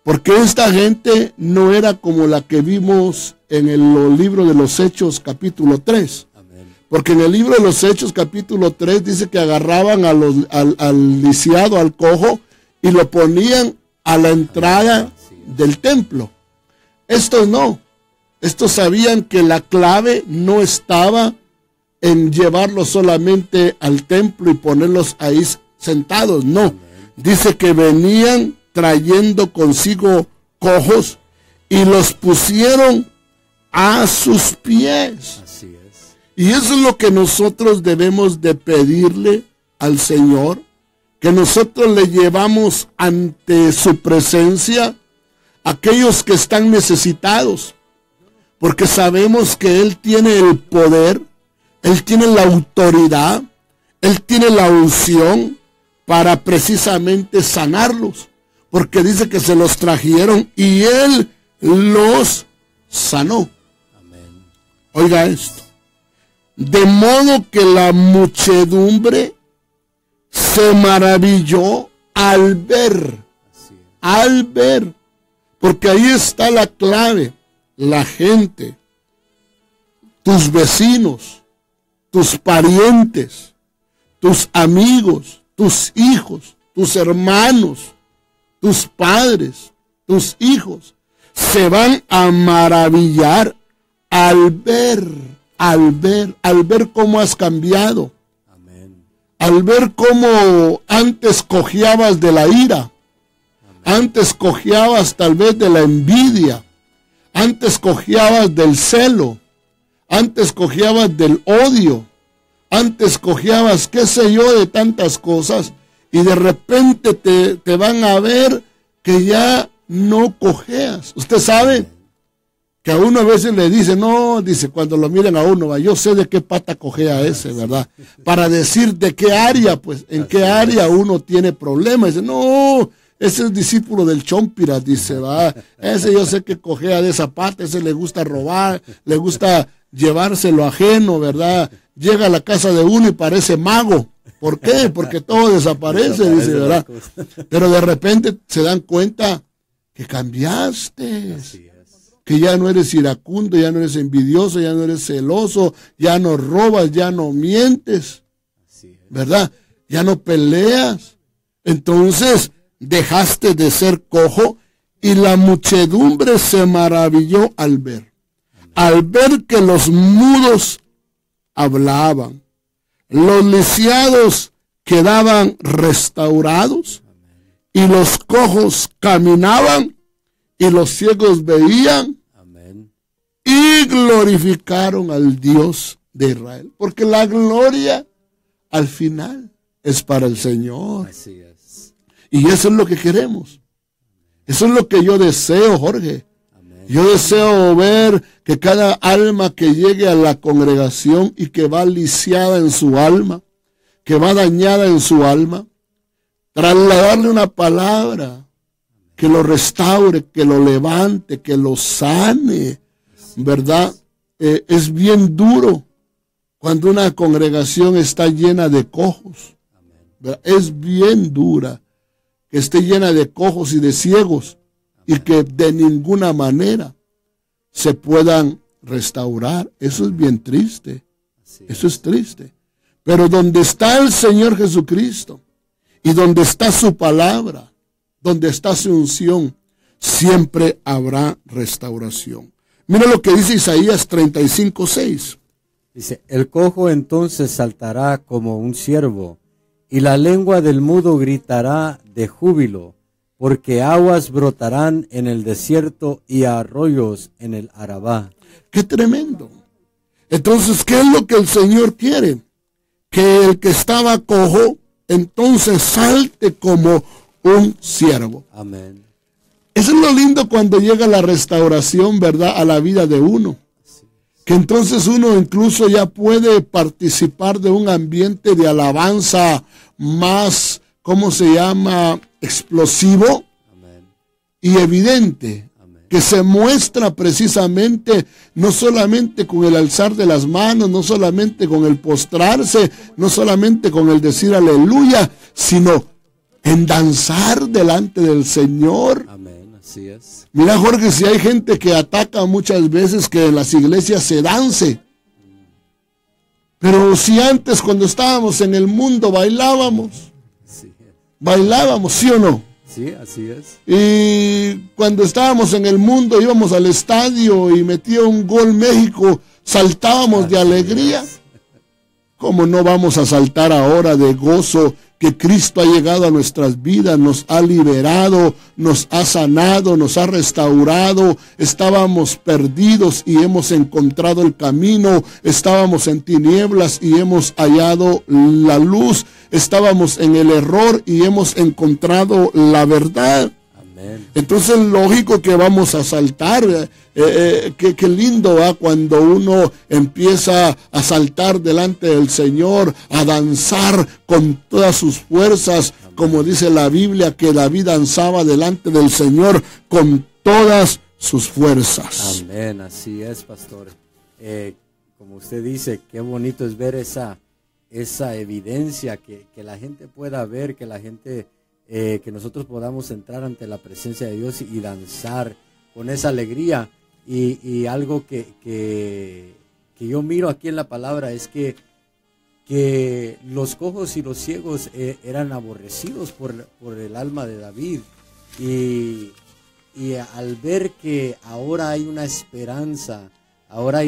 porque esta gente no era como la que vimos en el libro de los Hechos capítulo 3. Amén. Porque en el libro de los Hechos capítulo 3 dice que agarraban al lisiado, al cojo, y lo ponían a la entrada del templo. Estos no. Estos sabían que la clave no estaba en llevarlos solamente al templo y ponerlos ahí sentados. No. Amén. Dice que venían trayendo consigo cojos y los pusieron a sus pies. Así es. Y eso es lo que nosotros debemos de pedirle al Señor, que nosotros le llevamos ante su presencia a aquellos que están necesitados, porque sabemos que Él tiene el poder, Él tiene la autoridad, Él tiene la unción para precisamente sanarlos, porque dice que se los trajeron y Él los sanó. Amén. Oiga esto. De modo que la muchedumbre se maravilló al ver, porque ahí está la clave, la gente, tus vecinos, tus parientes, tus amigos, tus hijos, tus hermanos, tus padres, tus hijos, se van a maravillar al ver cómo has cambiado. Amén. Al ver cómo antes cojeabas de la ira. Amén. Antes cojeabas tal vez de la envidia. Antes cojeabas del celo. Antes cojeabas del odio. Antes cojeabas, qué sé yo, de tantas cosas. Y de repente te van a ver que ya no cojeas. Usted sabe que a uno a veces le dice, no, dice, cuando lo miren a uno, yo sé de qué pata cojea ese, ¿verdad? Para decir de qué área, pues, en qué área uno tiene problemas. Dice, no, ese es discípulo del Chompiras, dice, va. Ese yo sé que cojea de zapata, ese le gusta robar, le gusta llevarse lo ajeno, ¿verdad? Llega a la casa de uno y parece mago. ¿Por qué? Porque todo desaparece, dice, ¿verdad? Pero de repente se dan cuenta que cambiaste. Que ya no eres iracundo, ya no eres envidioso, ya no eres celoso, ya no robas, ya no mientes, ¿verdad? Ya no peleas. Entonces dejaste de ser cojo y la muchedumbre se maravilló al ver que los mudos hablaban, los lisiados quedaban restaurados y los cojos caminaban y los ciegos veían. Y glorificaron al Dios de Israel. Porque la gloria al final es para el Señor. Así es. Y eso es lo que queremos. Eso es lo que yo deseo, Jorge. Amén. Yo deseo ver que cada alma que llegue a la congregación y que va lisiada en su alma, que va dañada en su alma, trasladarle una palabra que lo restaure, que lo levante, que lo sane. ¿Verdad? Es bien duro cuando una congregación está llena de cojos. ¿Verdad? Es bien dura que esté llena de cojos y de ciegos y que de ninguna manera se puedan restaurar. Eso es bien triste. Eso es triste. Pero donde está el Señor Jesucristo y donde está su palabra, donde está su unción, siempre habrá restauración. Mira lo que dice Isaías 35:6. Dice, el cojo entonces saltará como un ciervo, y la lengua del mudo gritará de júbilo, porque aguas brotarán en el desierto y arroyos en el Arabá. ¡Qué tremendo! Entonces, ¿qué es lo que el Señor quiere? Que el que estaba cojo, entonces salte como un ciervo. Amén. Eso es lo lindo cuando llega la restauración, ¿verdad?, a la vida de uno. Que entonces uno incluso ya puede participar de un ambiente de alabanza más, ¿cómo se llama?, explosivo. Amén. Y evidente. Amén. Que se muestra precisamente no solamente con el alzar de las manos, no solamente con el postrarse, no solamente con el decir aleluya, sino en danzar delante del Señor. Amén. Así es. Mira, Jorge, si hay gente que ataca muchas veces que en las iglesias se dance. Pero si antes cuando estábamos en el mundo bailábamos. Bailábamos, ¿sí o no? Sí, así es. Y cuando estábamos en el mundo íbamos al estadio y metía un gol México, saltábamos de alegría. ¿Cómo no vamos a saltar ahora de gozo que Cristo ha llegado a nuestras vidas, nos ha liberado, nos ha sanado, nos ha restaurado? Estábamos perdidos y hemos encontrado el camino, estábamos en tinieblas y hemos hallado la luz, estábamos en el error y hemos encontrado la verdad. Entonces lógico que vamos a saltar. Qué lindo va cuando uno empieza a saltar delante del Señor, a danzar con todas sus fuerzas. Amén. Como dice la Biblia, que David danzaba delante del Señor con todas sus fuerzas. Amén, así es, pastor. Como usted dice, qué bonito es ver esa evidencia, que la gente pueda ver, que la gente... que nosotros podamos entrar ante la presencia de Dios y danzar con esa alegría. Y algo que yo miro aquí en la palabra es que los cojos y los ciegos eran aborrecidos por el alma de David. Y al ver que ahora hay una esperanza, ahora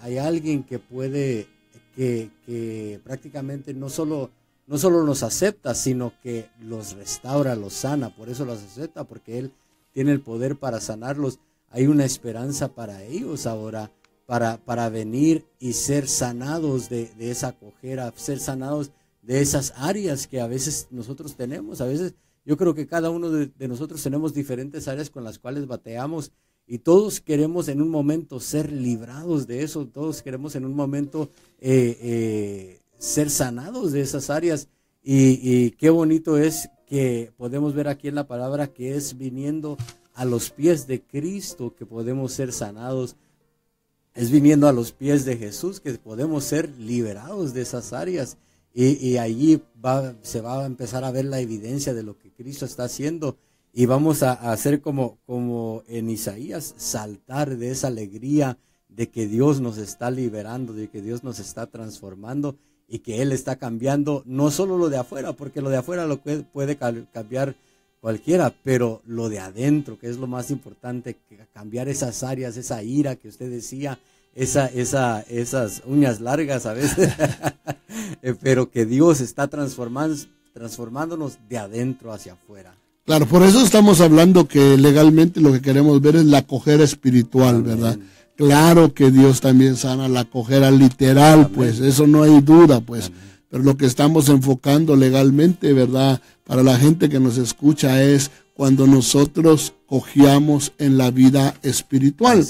hay alguien que puede, que prácticamente no solo nos acepta, sino que los restaura, los sana. Por eso los acepta, porque Él tiene el poder para sanarlos. Hay una esperanza para ellos ahora, para venir y ser sanados de esa cojera, ser sanados de esas áreas que a veces nosotros tenemos. A veces yo creo que cada uno de nosotros tenemos diferentes áreas con las cuales bateamos, y todos queremos en un momento ser librados de eso. Todos queremos en un momento ser sanados de esas áreas, y qué bonito es que podemos ver aquí en la palabra, que es viniendo a los pies de Cristo que podemos ser sanados. Es viniendo a los pies de Jesús que podemos ser liberados de esas áreas. Y allí se va a empezar a ver la evidencia de lo que Cristo está haciendo. Y vamos a hacer como en Isaías, saltar de esa alegría de que Dios nos está liberando, de que Dios nos está transformando y que Él está cambiando no solo lo de afuera, porque lo de afuera lo puede cambiar cualquiera, pero lo de adentro, que es lo más importante, cambiar esas áreas, esa ira que usted decía, esas uñas largas a veces, pero que Dios está transformándonos de adentro hacia afuera. Claro, por eso estamos hablando que legalmente lo que queremos ver es la cojera espiritual, amén, ¿verdad? Claro que Dios también sana la cojera literal, amén, pues eso no hay duda, pues. Amén. Pero lo que estamos enfocando legalmente, ¿verdad? Para la gente que nos escucha es cuando nosotros cojeamos en la vida espiritual.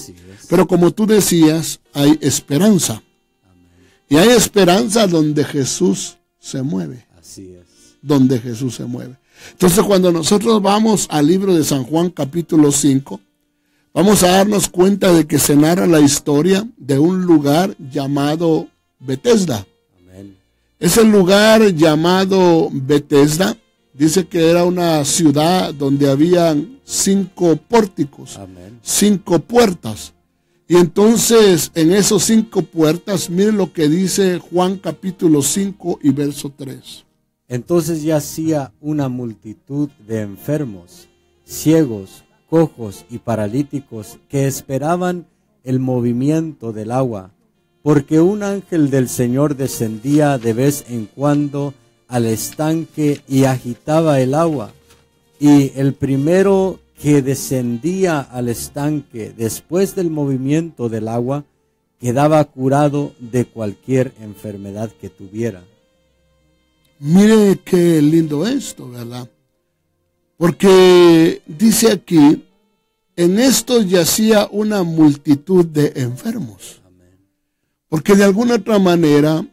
Pero como tú decías, hay esperanza. Amén. Y hay esperanza donde Jesús se mueve. Así es. Donde Jesús se mueve. Entonces, cuando nosotros vamos al libro de San Juan, capítulo 5, vamos a darnos cuenta de que se narra la historia de un lugar llamado Betesda. Amén. Ese lugar llamado Betesda, dice que era una ciudad donde habían 5 pórticos, amén, 5 puertas. Y entonces, en esos 5 puertas, miren lo que dice Juan, capítulo 5 y verso 3. Entonces yacía una multitud de enfermos, ciegos, cojos y paralíticos que esperaban el movimiento del agua, porque un ángel del Señor descendía de vez en cuando al estanque y agitaba el agua. Y el primero que descendía al estanque después del movimiento del agua quedaba curado de cualquier enfermedad que tuviera. Mire qué lindo esto, ¿verdad? Porque dice aquí, en esto yacía una multitud de enfermos. Amén. Porque de alguna otra manera,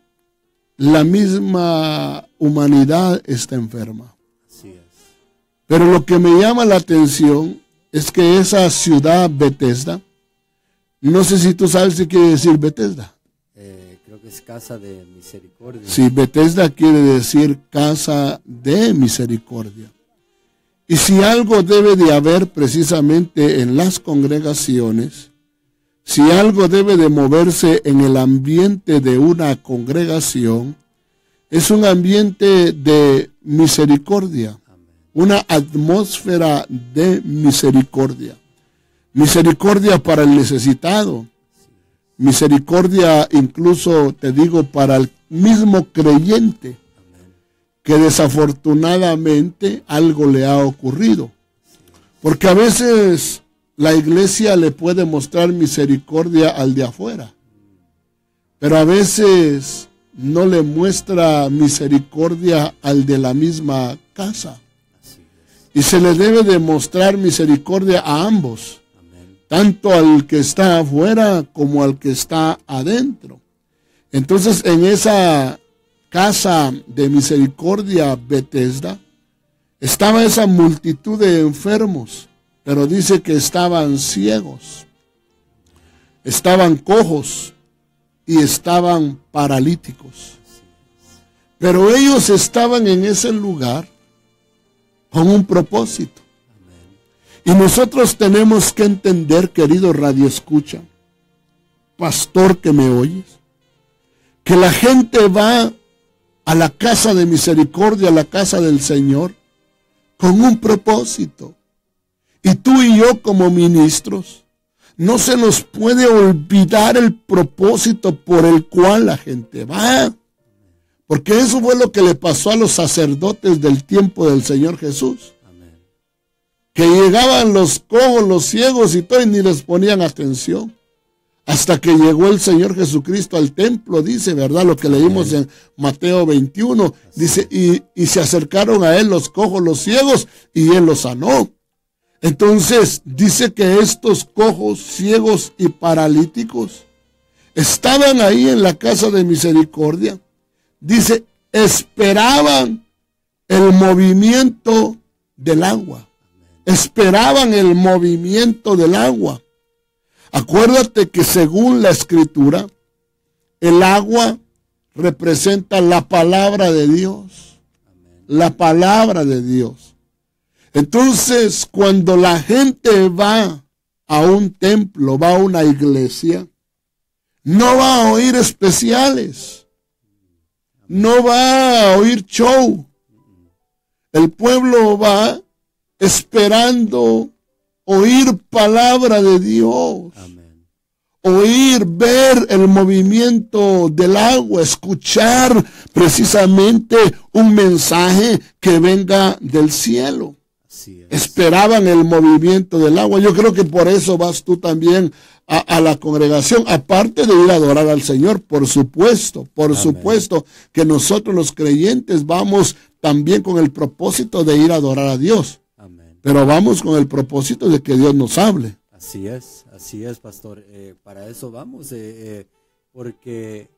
la misma humanidad está enferma. Así es. Pero lo que me llama la atención es que esa ciudad Betesda, no sé si tú sabes qué quiere decir Betesda. Creo que es casa de misericordia. Sí, Betesda quiere decir casa de misericordia. Y si algo debe de haber precisamente en las congregaciones, si algo debe de moverse en el ambiente de una congregación, es un ambiente de misericordia, una atmósfera de misericordia. Misericordia para el necesitado. Misericordia incluso, te digo, para el mismo creyente que desafortunadamente algo le ha ocurrido. Porque a veces la iglesia le puede mostrar misericordia al de afuera, pero a veces no le muestra misericordia al de la misma casa. Y se le debe de mostrar misericordia a ambos, tanto al que está afuera como al que está adentro. Entonces, en esa casa de misericordia Betesda, estaba esa multitud de enfermos, pero dice que estaban ciegos, estaban cojos y estaban paralíticos. Pero ellos estaban en ese lugar con un propósito. Y nosotros tenemos que entender, querido Radio Escucha, pastor que me oyes, que la gente va a la casa de misericordia, a la casa del Señor, con un propósito. Y tú y yo como ministros, no se nos puede olvidar el propósito por el cual la gente va. Porque eso fue lo que le pasó a los sacerdotes del tiempo del Señor Jesús. Que llegaban los cojos, los ciegos y todo, y ni les ponían atención. Hasta que llegó el Señor Jesucristo al templo, dice, ¿verdad? Lo que leímos en Mateo 21, dice, y se acercaron a él los cojos, los ciegos, y él los sanó. Entonces, dice que estos cojos, ciegos y paralíticos estaban ahí en la casa de misericordia. Dice, esperaban el movimiento del agua. Esperaban el movimiento del agua. Acuérdate que según la Escritura, el agua representa la palabra de Dios. La palabra de Dios. Entonces, cuando la gente va a un templo, va a una iglesia, no va a oír especiales. No va a oír show. El pueblo va esperando oír palabra de Dios. Amén. Oír, ver el movimiento del agua, escuchar precisamente un mensaje que venga del cielo. Así es. Esperaban el movimiento del agua. Yo creo que por eso vas tú también a la congregación, aparte de ir a adorar al Señor, por supuesto que nosotros los creyentes vamos también con el propósito de ir a adorar a Dios. Amén. Pero vamos con el propósito de que Dios nos hable. Así es, pastor. Para eso vamos, porque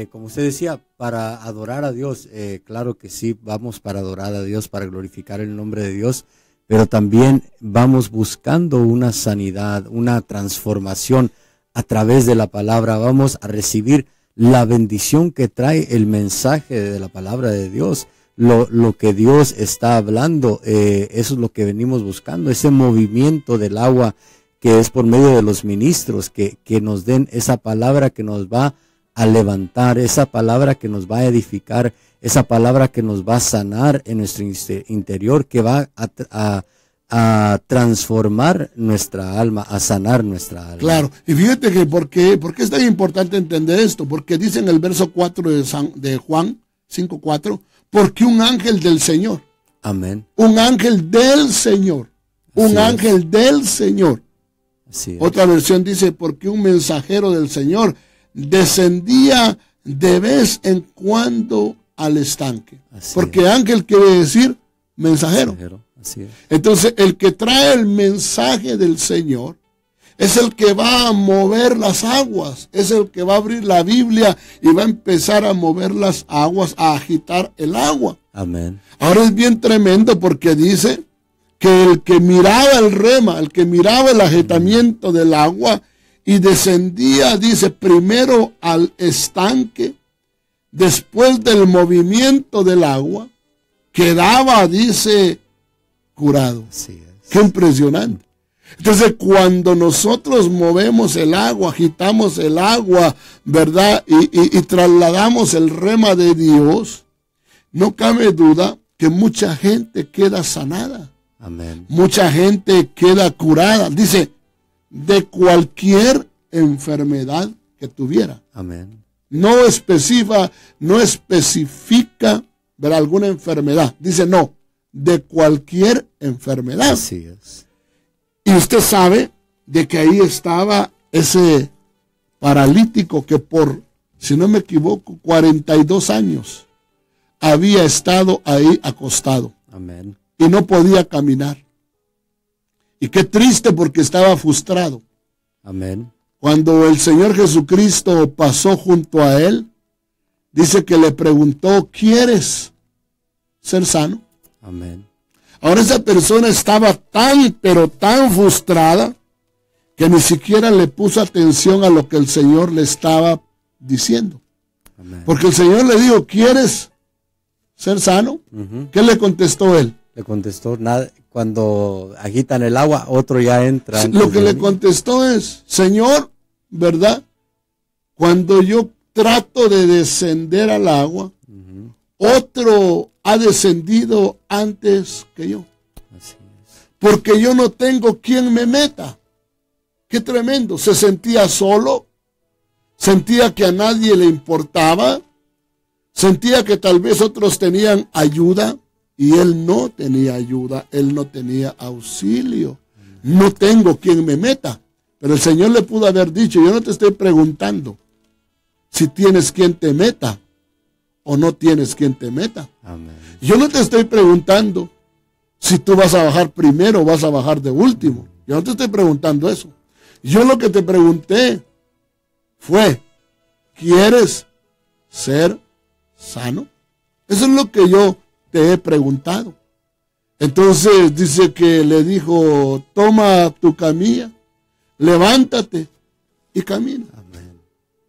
como usted decía, para adorar a Dios, claro que sí, vamos para adorar a Dios, para glorificar el nombre de Dios, pero también vamos buscando una sanidad, una transformación a través de la palabra. Vamos a recibir la bendición que trae el mensaje de la palabra de Dios. Lo que Dios está hablando, eso es lo que venimos buscando, ese movimiento del agua que es por medio de los ministros, que nos den esa palabra que nos va a levantar, esa palabra que nos va a edificar, esa palabra que nos va a sanar en nuestro interior, que va a transformar nuestra alma, a sanar nuestra alma. Claro, y fíjate que ¿por qué es tan importante entender esto? Porque dice en el verso 4 de Juan 5:4, porque un ángel del Señor. Amén. Un ángel del Señor. Un ángel del Señor. Así es. Otra versión dice, porque un mensajero del Señor descendía de vez en cuando al estanque. Así porque es. ángel quiere decir mensajero. Así es. Entonces, el que trae el mensaje del Señor es el que va a mover las aguas, es el que va a abrir la Biblia y va a empezar a mover las aguas, a agitar el agua. Amén. Ahora es bien tremendo porque dice que el que miraba el rema, el que miraba el agitamiento del agua y descendía, dice, primero al estanque, después del movimiento del agua, quedaba, dice, curado. Así es. Qué impresionante. Entonces, cuando nosotros movemos el agua, agitamos el agua, ¿verdad? Y trasladamos el rema de Dios, no cabe duda que mucha gente queda sanada. Amén. Mucha gente queda curada. Dice, de cualquier enfermedad que tuviera. Amén. No especifica, ¿verdad? Alguna enfermedad. Dice, no, de cualquier enfermedad. Así es. Y usted sabe de que ahí estaba ese paralítico que por, si no me equivoco, 42 años había estado ahí acostado. Amén. Y no podía caminar. Y qué triste porque estaba frustrado. Amén. Cuando el Señor Jesucristo pasó junto a él, dice que le preguntó, ¿quieres ser sano? Amén. Ahora esa persona estaba tan, pero tan frustrada que ni siquiera le puso atención a lo que el Señor le estaba diciendo. Amén. Porque el Señor le dijo, ¿quieres ser sano? ¿Qué le contestó él? Le contestó, nada, cuando agitan el agua, otro ya entra. Lo que le contestó es, Señor, ¿verdad? Cuando yo trato de descender al agua, otro ha descendido antes que yo. Así es. Porque yo no tengo quien me meta. Qué tremendo. Se sentía solo, sentía que a nadie le importaba, sentía que tal vez otros tenían ayuda y él no tenía ayuda, él no tenía auxilio. No tengo quien me meta. Pero el Señor le pudo haber dicho, yo no te estoy preguntando si tienes quien te meta o no tienes quien te meta. Amén. Yo no te estoy preguntando si tú vas a bajar primero o vas a bajar de último. Yo no te estoy preguntando eso. Yo lo que te pregunté fue, ¿quieres ser sano? Eso es lo que yo te he preguntado. Entonces dice que le dijo, toma tu camilla, levántate y camina. Amén.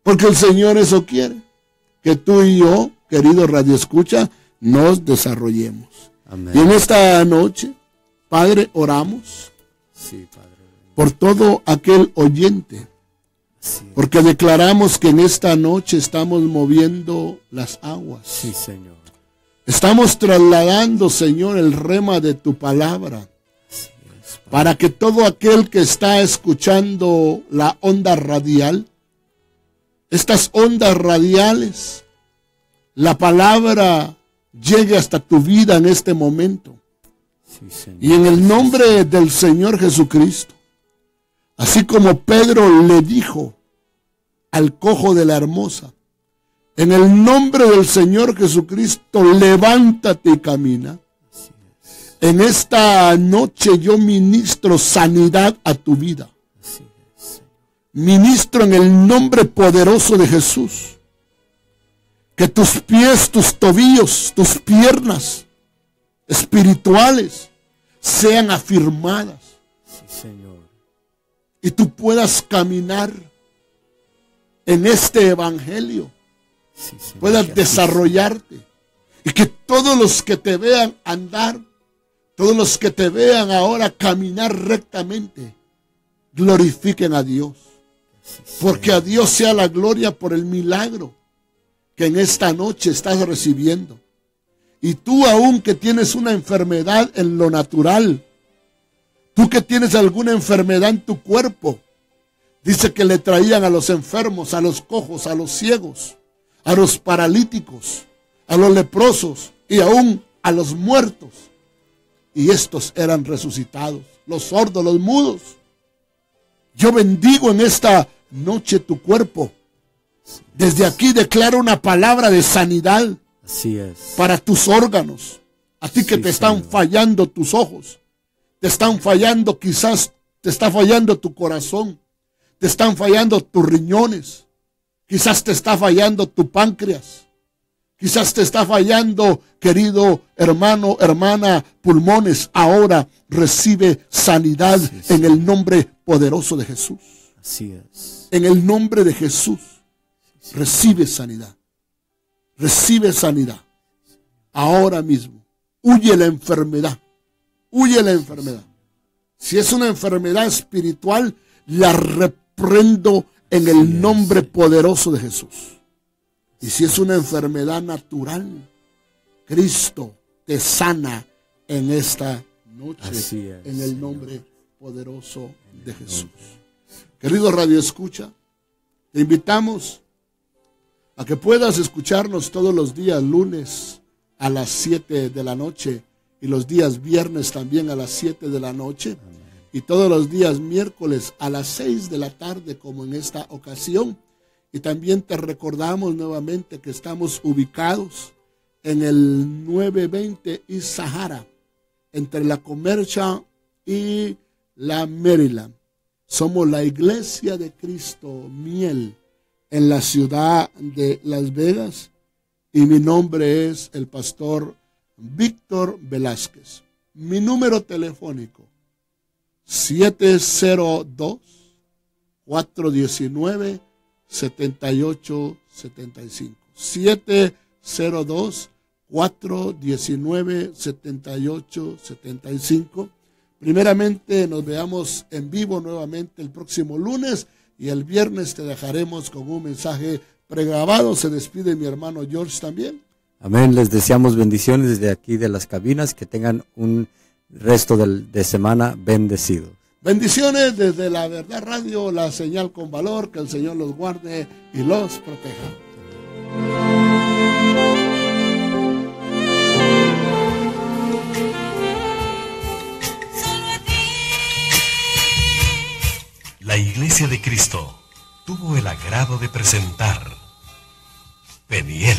Porque el Señor eso quiere, que tú y yo, querido Radio Escucha, nos desarrollemos. Amén. Y en esta noche, Padre, oramos Sí, Padre. por todo aquel oyente, Así es. porque declaramos que en esta noche estamos moviendo las aguas. Sí, Señor. Estamos trasladando, Señor, el rema de tu palabra, Así es, Padre. para que todo aquel que está escuchando la onda radial, estas ondas radiales, la palabra llegue hasta tu vida en este momento. Sí, Señor. Y en el nombre del Señor Jesucristo, así como Pedro le dijo al cojo de la hermosa, en el nombre del Señor Jesucristo, levántate y camina. Así es. En esta noche yo ministro sanidad a tu vida. Así es, Señor. Ministro en el nombre poderoso de Jesús. Que tus pies, tus tobillos, tus piernas espirituales sean afirmadas. Sí, Señor. Y tú puedas caminar en este evangelio. Sí, Señor. Puedas Que así desarrollarte. Y que todos los que te vean andar, todos los que te vean ahora caminar rectamente, glorifiquen a Dios. sea. Sí, Porque a Dios sea la gloria por el milagro que en esta noche estás recibiendo. Y tú aún que tienes una enfermedad en lo natural, tú que tienes alguna enfermedad en tu cuerpo, dice que le traían a los enfermos, a los cojos, a los ciegos, a los paralíticos, a los leprosos y aún a los muertos. Y estos eran resucitados, los sordos, los mudos. Yo bendigo en esta noche tu cuerpo. Desde aquí declaro una palabra de sanidad Así es. para tus órganos. A ti que Sí, te están Señor. fallando tus ojos, te están fallando, quizás te está fallando tu corazón, te están fallando tus riñones, quizás te está fallando tu páncreas, quizás te está fallando, querido hermano, hermana, pulmones. Ahora recibe sanidad Sí, en el nombre poderoso de Jesús. Así es. En el nombre de Jesús, recibe sanidad. Recibe sanidad. Ahora mismo. Huye la enfermedad. Huye la enfermedad. Si es una enfermedad espiritual, la reprendo en el nombre poderoso de Jesús. Y si es una enfermedad natural, Cristo te sana en esta noche. Así es, En el Señor. nombre poderoso de Jesús. Querido Radio Escucha, te invitamos a que puedas escucharnos todos los días lunes a las 7 de la noche y los días viernes también a las 7 de la noche y todos los días miércoles a las 6 de la tarde como en esta ocasión. Y también te recordamos nuevamente que estamos ubicados en el 920 East Sahara, entre la Commercial y la Maryland. Somos la Iglesia de Cristo Miel en la ciudad de Las Vegas y mi nombre es el pastor Víctor Velázquez. Mi número telefónico 702-419-7875. 702-419-7875. Primeramente nos veamos en vivo nuevamente el próximo lunes y el viernes te dejaremos con un mensaje pregrabado. Se despide mi hermano George también. Amén. Les deseamos bendiciones desde aquí de las cabinas. Que tengan un resto de semana bendecido. Bendiciones desde la Verdad Radio, la señal con valor. Que el Señor los guarde y los proteja. La Iglesia de Cristo tuvo el agrado de presentar Peniel,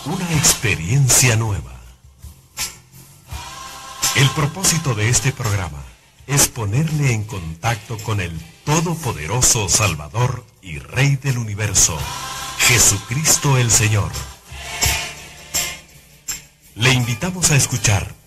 una experiencia nueva. El propósito de este programa es ponerle en contacto con el Todopoderoso Salvador y Rey del Universo, Jesucristo el Señor. Le invitamos a escuchar